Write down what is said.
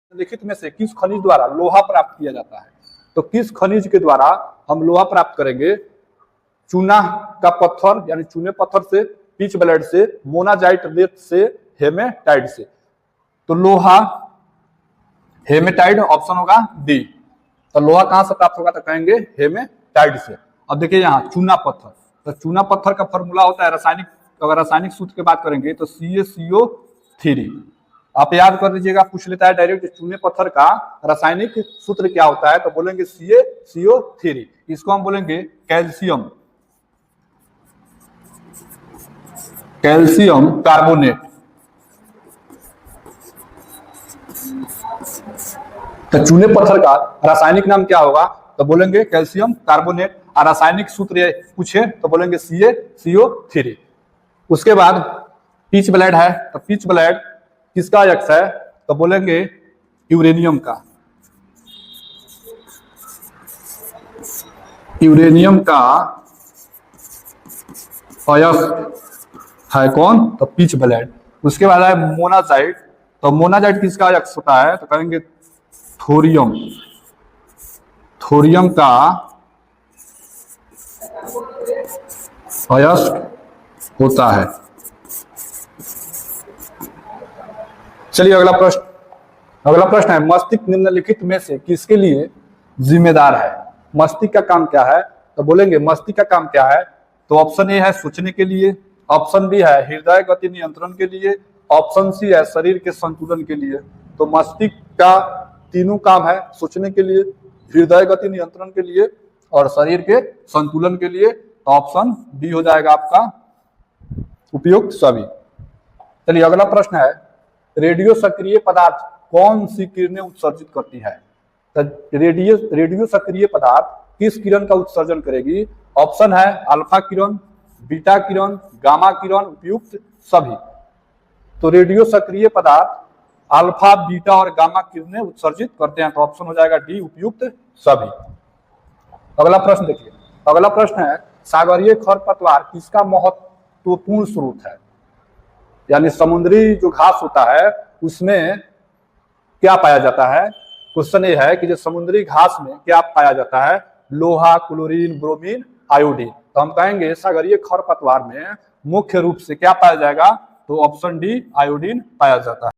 निम्नलिखित में से किस खनिज द्वारा लोहा प्राप्त किया जाता है? तो किस खनिज के द्वारा हम लोहा प्राप्त करेंगे? चूना का पत्थर यानी चूने पत्थर से, पिच ब्लेड से, मोनाजाइट रेत से, हेमेटाइट से। तो लोहा हेमेटाइट ऑप्शन होगा डी। तो लोहा कहां से प्राप्त होगा? तो कहेंगे हेमेटाइट से। अब देखिए यहाँ चूना पत्थर, तो चूना पत्थर का फॉर्मूला होता है रासायनिक, अगर रासायनिक सूत्र की बात करेंगे तो CaCO3। आप याद कर लीजिएगा, पूछ लेता है डायरेक्ट चूने पत्थर का रासायनिक सूत्र क्या होता है, तो बोलेंगे CaCO3। इसको हम बोलेंगे कैल्शियम, कैल्शियम कार्बोनेट। तो चूने पत्थर का रासायनिक नाम क्या होगा? तो बोलेंगे कैल्शियम कार्बोनेट। और रासायनिक सूत्र पूछे तो बोलेंगे CaCO3। उसके बाद पिच ब्लेड है, तो पिच ब्लेड किसका अयस्क है? तो बोलेंगे यूरेनियम का। यूरेनियम का अयस्क है कौन? तो पिच ब्लेड। उसके बाद है मोनाजाइट, तो मोनाजाइट किसका अयस्क होता है? तो कहेंगे थोरियम, थोरियम का अयस्क होता है। चलिए अगला प्रश्न, अगला प्रश्न है मस्तिष्क निम्नलिखित में से किसके लिए जिम्मेदार है? मस्तिष्क का काम क्या है? तो बोलेंगे मस्तिष्क का काम क्या है? तो ऑप्शन ए है सोचने के लिए, ऑप्शन बी है हृदय गति नियंत्रण के लिए, ऑप्शन सी है शरीर के संतुलन के लिए। तो मस्तिष्क का तीनों काम है, सोचने के लिए, हृदय गति नियंत्रण के लिए और शरीर के संतुलन के लिए। तो ऑप्शन बी हो जाएगा आपका उपयुक्त सभी। चलिए अगला प्रश्न है रेडियो सक्रिय पदार्थ कौन सी किरणें उत्सर्जित करती है? तो रेडियो सक्रिय पदार्थ किस किरण का उत्सर्जन करेगी? ऑप्शन है अल्फा किरण, बीटा किरण, गामा किरण, उपयुक्त सभी। तो रेडियो सक्रिय पदार्थ अल्फा, बीटा और गामा किरणें उत्सर्जित करते हैं। तो ऑप्शन हो जाएगा डी, उपयुक्त सभी। अगला प्रश्न देखिए, अगला प्रश्न है सागरीय खरपतवार किसका महत्वपूर्ण स्रोत है? यानी समुद्री जो घास होता है उसमें क्या पाया जाता है? क्वेश्चन ये है कि जो समुद्री घास में क्या पाया जाता है? लोहा, क्लोरीन, ब्रोमीन, आयोडीन। तो हम कहेंगे सागरीय खरपतवार में मुख्य रूप से क्या पाया जाएगा? तो ऑप्शन डी आयोडीन पाया जाता है।